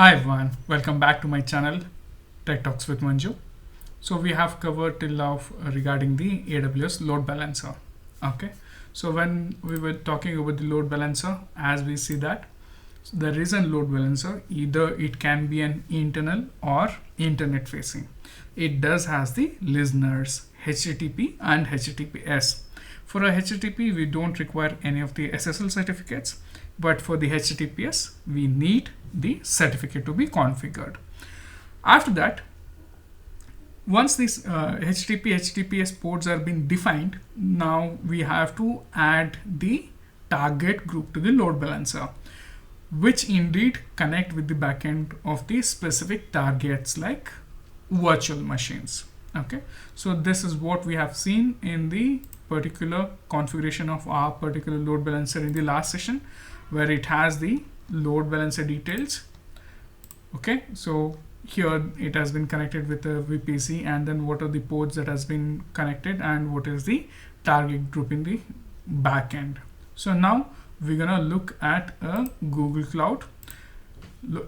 Hi everyone, welcome back to my channel Tech Talks with Manju. So we have covered till now regarding the AWS load balancer. Okay, so when we were talking about the load balancer, as we see that there is a load balancer, either it can be an internal or internet facing. It does has the listeners HTTP and HTTPS. For a HTTP, we don't require any of the SSL certificates, but for the HTTPS, we need the certificate to be configured. After that, once these HTTP, HTTPS ports are being defined, now we have to add the target group to the load balancer, which indeed connect with the backend of the specific targets like virtual machines. Okay, so this is what we have seen in the particular configuration of our particular load balancer in the last session, where it has the load balancer details. Okay, so here it has been connected with a VPC, and then what are the ports that has been connected and what is the target group in the backend. So now we're gonna look at a Google Cloud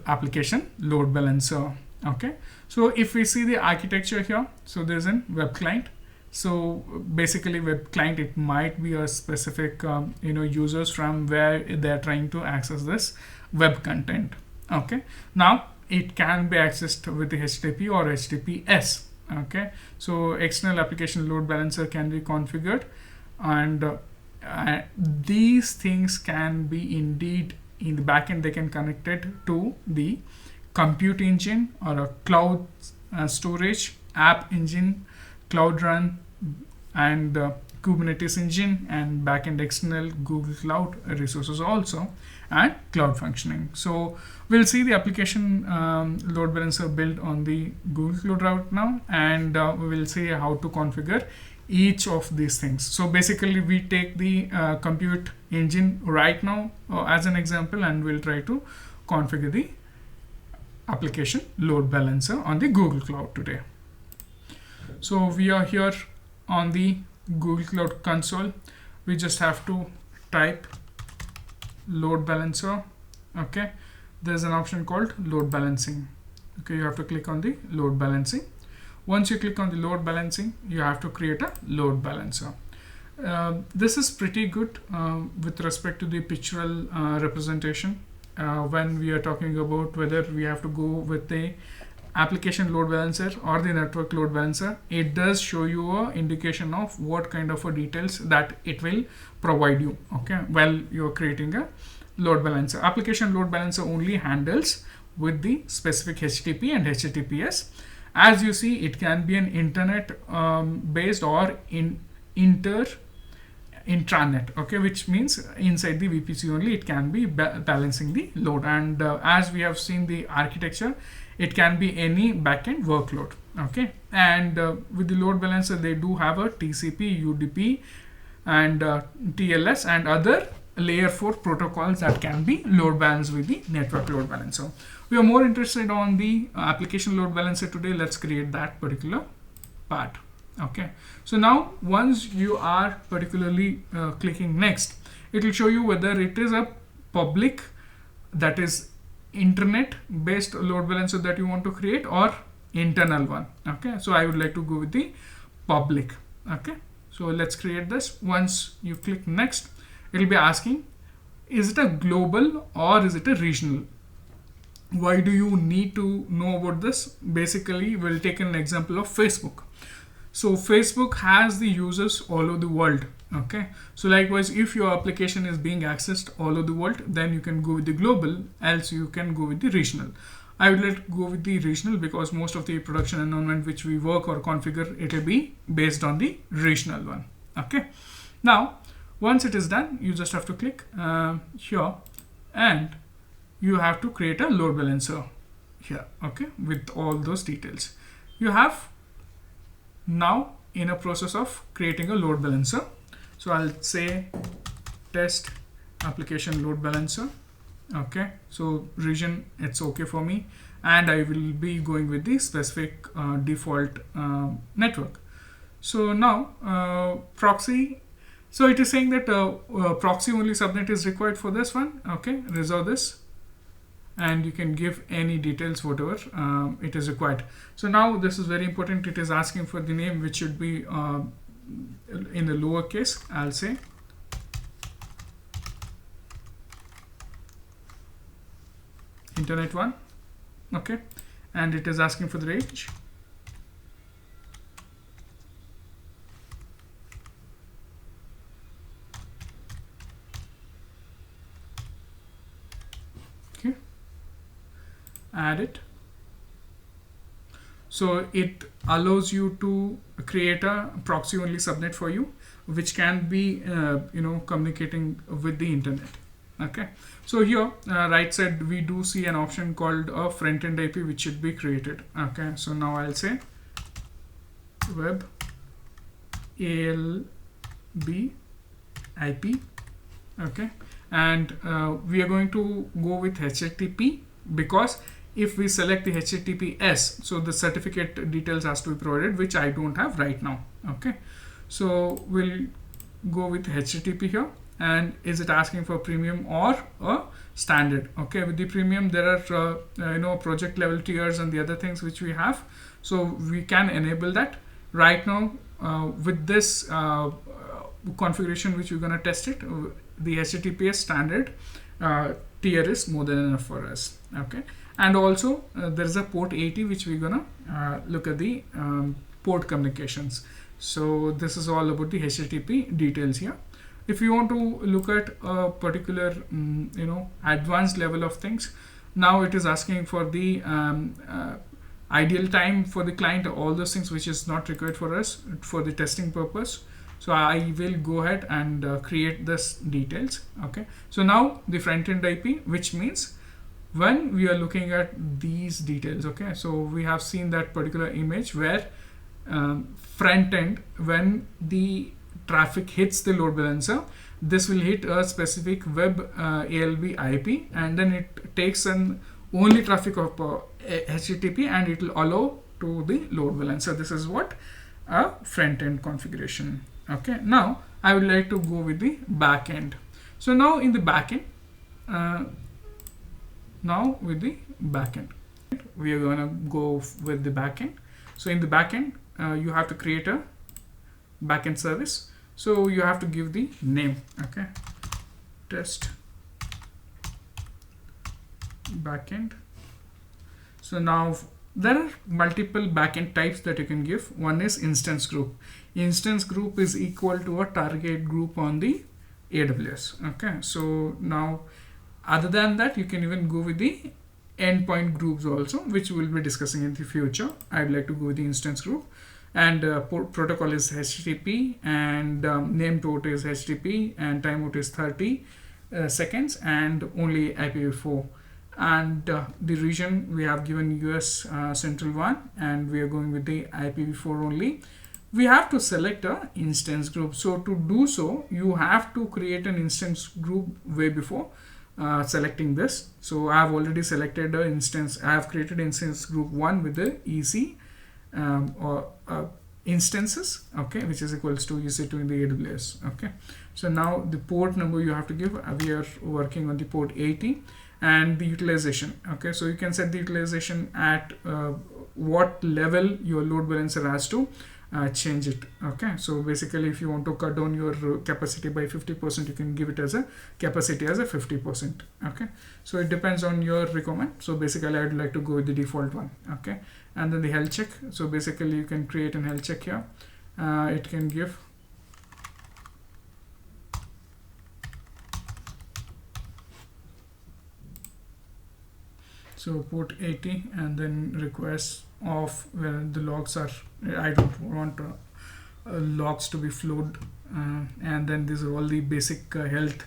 application load balancer. Okay, so if we see the architecture here, so there's a web client. So basically web client, it might be a specific users from where they're trying to access this web content. Okay, now it can be accessed with the HTTP or HTTPS. Okay, so external application load balancer can be configured, and these things can be indeed in the backend. They can connect it to the compute engine or a cloud storage app engine, cloud run, and Kubernetes engine, and backend external Google Cloud resources also, and cloud functioning. So we'll see the application load balancer built on the Google Cloud right now, and we will see how to configure each of these things. So basically we take the compute engine right now as an example, and we'll try to configure the application load balancer on the Google Cloud today. So we are here on the Google Cloud console. We just have to type load balancer. Okay, there's an option called load balancing. Okay, you have to click on the load balancing. Once you click on the load balancing, you have to create a load balancer. This is pretty good with respect to the pictorial representation. When we are talking about whether we have to go with the application load balancer or the network load balancer, it does show you an indication of what kind of details that it will provide you. Okay, while you're creating a load balancer. Application load balancer only handles with the specific HTTP and HTTPS. As you see, it can be an internet based or intranet. Okay, which means inside the VPC only it can be balancing the load, and as we have seen the architecture, it can be any backend workload. Okay, and with the load balancer, they do have a TCP, UDP, and TLS and other layer 4 protocols that can be load balanced with the network load balancer. We are more interested on the application load balancer today. Let's create that particular part. Okay, so now once you are particularly clicking next, it will show you whether it is a public, that is internet based load balancer that you want to create, or internal one. Okay, so I would like to go with the public. Okay, so let's create this. Once you click next, it will be asking, is it a global or is it a regional? Why do you need to know about this? Basically, we'll take an example of Facebook. So Facebook has the users all over the world. Okay, so likewise, if your application is being accessed all over the world, then you can go with the global, else you can go with the regional. I would like to go with the regional because most of the production environment which we work or configure, it will be based on the regional one. Okay, now once it is done, you just have to click here, and you have to create a load balancer here. Okay, with all those details. You have now in a process of creating a load balancer. So I'll say test application load balancer. Okay, so region, it's okay for me, and I will be going with the specific default network. So now proxy, so it is saying that proxy only subnet is required for this one. Okay, resolve this. and you can give any details whatever it is required. So now this is very important. It is asking for the name, which should be in the lowercase. I'll say internet one. Okay, and it is asking for the range. Okay, add it. So it allows you to create a proxy only subnet for you, which can be communicating with the internet. Okay, so here right side we do see an option called a front-end IP, which should be created. Okay, so now I'll say web ALB IP. Okay, and we are going to go with HTTP, because if we select the HTTPS, so the certificate details has to be provided, which I don't have right now. Okay, so we'll go with HTTP here. And is it asking for premium or a standard? Okay, with the premium there are project level tiers and the other things which we have, so we can enable that. Right now with this configuration which we're going to test it, the HTTPS standard tier is more than enough for us. Okay, and also there's a port 80 which we're gonna look at the port communications. So this is all about the HTTP details here. If you want to look at a particular advanced level of things, now it is asking for the ideal time for the client, all those things which is not required for us for the testing purpose. So I will go ahead and create this details. Okay, so now the front-end IP, which means when we are looking at these details, okay, so we have seen that particular image where front end, when the traffic hits the load balancer, this will hit a specific web ALB IP, and then it takes an only traffic of HTTP and it will allow to the load balancer. This is what a front end configuration. Okay, now I would like to go with the back end. So now in the back end, we are going to go with the backend. So in the backend, you have to create a backend service. So you have to give the name. Okay, test backend. So now there are multiple backend types that you can give. One is instance group. Instance group is equal to a target group on the AWS. Okay, so now other than that, you can even go with the endpoint groups also, which we'll be discussing in the future. I'd like to go with the instance group, and protocol is HTTP, and name port is HTTP, and timeout is 30 seconds, and only IPv4. And the region we have given US Central 1, and we are going with the IPv4 only. We have to select a instance group. So to do so, you have to create an instance group way before selecting this. So I have already selected the instance. I have created instance group 1 with the EC instances, okay, which is equals to EC2 in the AWS. Okay, so now the port number you have to give. We are working on the port 80, and the utilization. Okay, so you can set the utilization at what level your load balancer has to change it. Okay, so basically if you want to cut down your capacity by 50%, you can give it as a capacity as a 50%. Okay, so it depends on your requirement. So basically I'd like to go with the default one. Okay, and then the health check. So basically you can create an health check here. It can give so port 80, and then request of where the logs are. I don't want logs to be flowed, and then these are all the basic health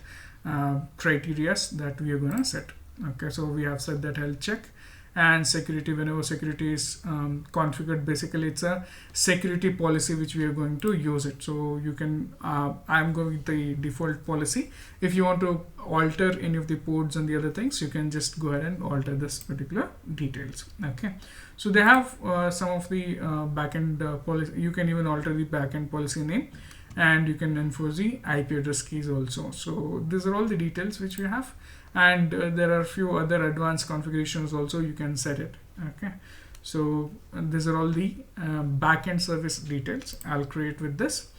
criteria that we are going to set. Okay, so we have set that health check. And security, whenever security is configured, basically it's a security policy which we are going to use it. So you can I'm going with the default policy. If you want to alter any of the ports and the other things, you can just go ahead and alter this particular details. Okay, so they have some of the backend policy. You can even alter the backend policy name, and you can enforce the IP address keys also. So these are all the details which we have. and there are a few other advanced configurations also you can set it. Okay, so these are all the backend service details I'll create with this,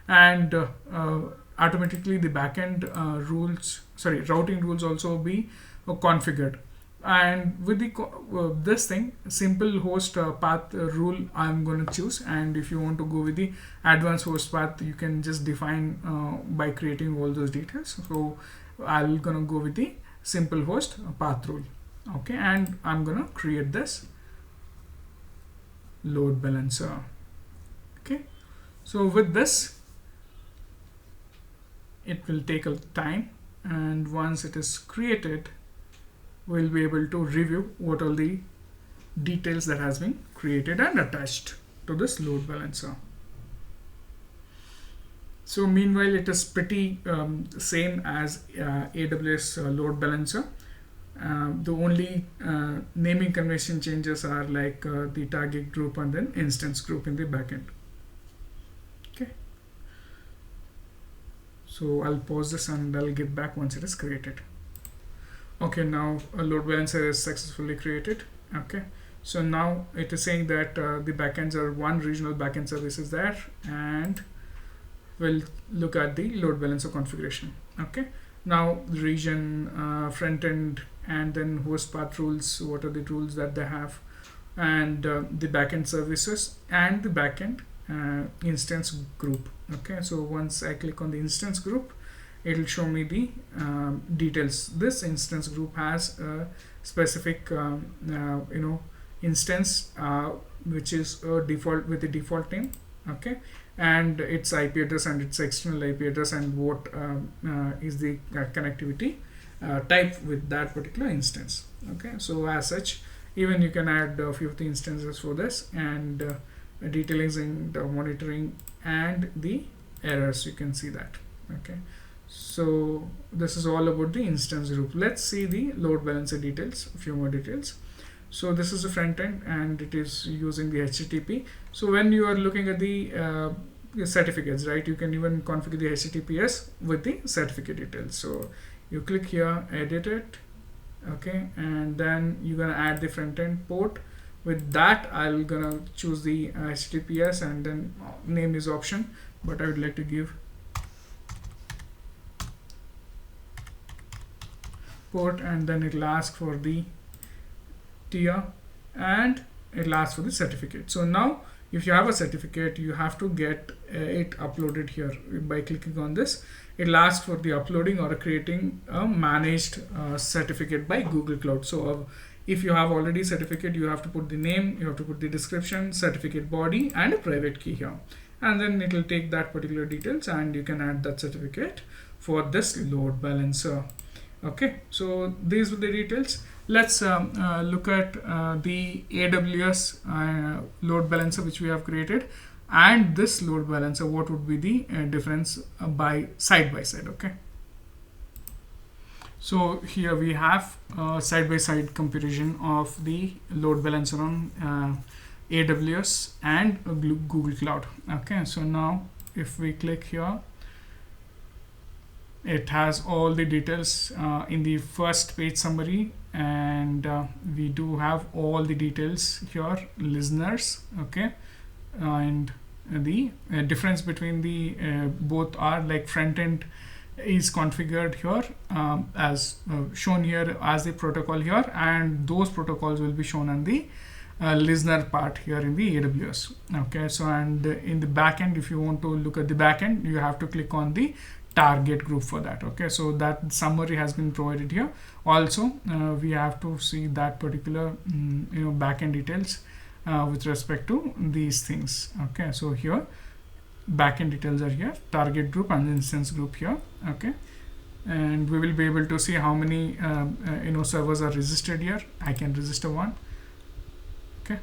and automatically the backend routing rules also be configured. And with the this thing, simple host path rule I'm going to choose, and if you want to go with the advanced host path, you can just define by creating all those details. So I'm gonna go with the simple host path rule. Okay, and I'm gonna create this load balancer. Okay, so with this, it will take a time, and once it is created, we'll be able to review what all the details that has been created and attached to this load balancer. So meanwhile, it is pretty same as AWS load balancer. The only naming convention changes are like the target group and then instance group in the backend. Okay. So I'll pause this and I'll get back once it is created. Okay, now a load balancer is successfully created. Okay, so now it is saying that the backends are one regional backend service is there, and we'll look at the load balancer configuration. Okay, now the region, front end, and then host path rules, what are the rules that they have, and the backend services and the backend instance group. Okay, so once I click on the instance group, it will show me the details. This instance group has a specific instance which is a default with the default name. Okay, and its IP address and its external IP address, and what is the connectivity type with that particular instance. Okay, so as such, even you can add a few of the instances for this, and detailings and monitoring and the errors, you can see that. Okay, so this is all about the instance group. Let's see the load balancer details, a few more details. So this is the front end, and it is using the HTTP. So when you are looking at the certificates, right, you can even configure the HTTPS with the certificate details. So you click here, edit it. Okay, and then you're gonna add the front end port. With that, I'm gonna choose the HTTPS, and then name is option, but I would like to give port, and then it'll ask for the tier, and it'll ask for the certificate. So now if you have a certificate, you have to get it uploaded here by clicking on this. It'll ask for the uploading or creating a managed certificate by Google Cloud. So if you have already certificate, you have to put the name, you have to put the description, certificate body, and a private key here, and then it will take that particular details, and you can add that certificate for this load balancer. Okay, so these were the details. Let's look at the AWS load balancer which we have created, and this load balancer, what would be the difference by side. Okay, so here we have side-by-side comparison of the load balancer on AWS and Google Cloud. Okay, so now if we click here, it has all the details in the first page summary, and we do have all the details here, listeners. Okay, and the difference between the both are like front end is configured here as shown here as the protocol here, and those protocols will be shown on the listener part here in the AWS. Okay, so and in the backend, if you want to look at the backend, you have to click on the target group for that. Okay, so that summary has been provided here. Also, we have to see that particular backend details with respect to these things. Okay, so here backend details are here, target group and instance group here. Okay, and we will be able to see how many servers are registered here. I can register one. Okay,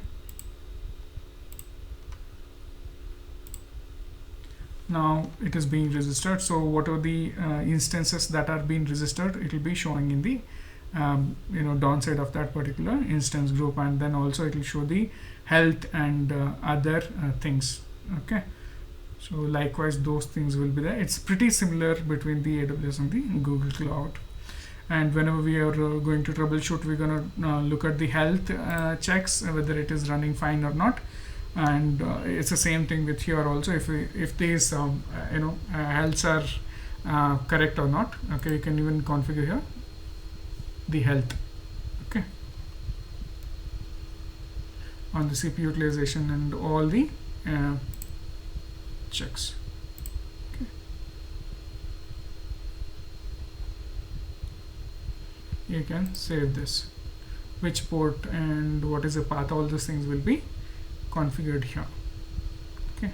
now it is being registered. So what are the instances that are being registered, it will be showing in the downside of that particular instance group, and then also it will show the health and other things. Okay, so likewise those things will be there. It's pretty similar between the AWS and the Google Cloud. And whenever we are going to troubleshoot, we're going to look at the health checks, whether it is running fine or not. And it's the same thing with here also. If these healths are correct or not, okay, you can even configure here the health, okay, on the CPU utilization and all the checks. Okay. You can save this, which port and what is the path, all those things will be configured here. Okay,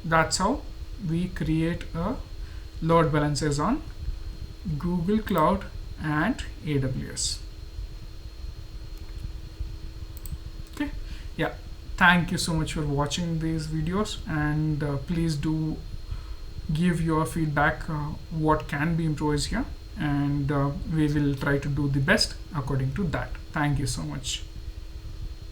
that's how we create a load balancers on Google Cloud and AWS. Okay, yeah, thank you so much for watching these videos, and please do give your feedback what can be improved here, and we will try to do the best according to that. Thank you so much.